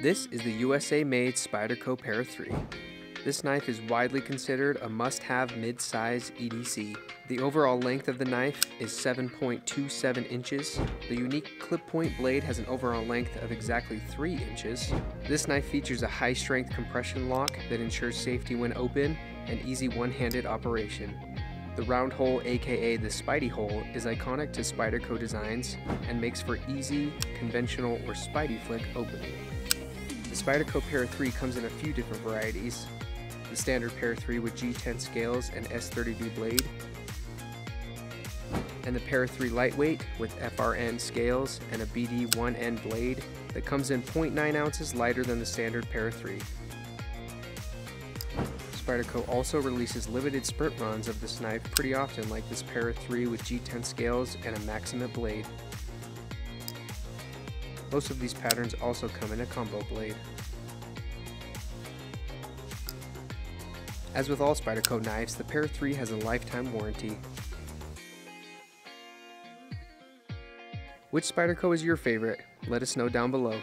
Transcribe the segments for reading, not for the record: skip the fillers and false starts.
This is the USA-made Spyderco Para 3. This knife is widely considered a must-have mid-size EDC. The overall length of the knife is 7.27 inches. The unique clip point blade has an overall length of exactly 3 inches. This knife features a high-strength compression lock that ensures safety when open and easy one-handed operation. The round hole, aka the Spydie Hole, is iconic to Spyderco designs and makes for easy, conventional, or Spydie flick opening. The Spyderco Para 3 comes in a few different varieties. The standard Para 3 with G10 scales and S32 blade, and the Para 3 lightweight with FRN scales and a BD1N blade that comes in 0.9 ounces lighter than the standard Para 3. Spyderco also releases limited sprint runs of this knife pretty often, like this Para 3 with G10 scales and a Maxamet blade. Most of these patterns also come in a combo blade. As with all Spyderco knives, the Para 3 has a lifetime warranty. Which Spyderco is your favorite? Let us know down below.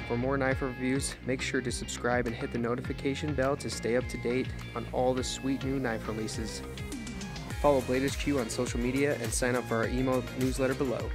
For more knife reviews, make sure to subscribe and hit the notification bell to stay up to date on all the sweet new knife releases. Follow Blade HQ on social media and sign up for our email newsletter below.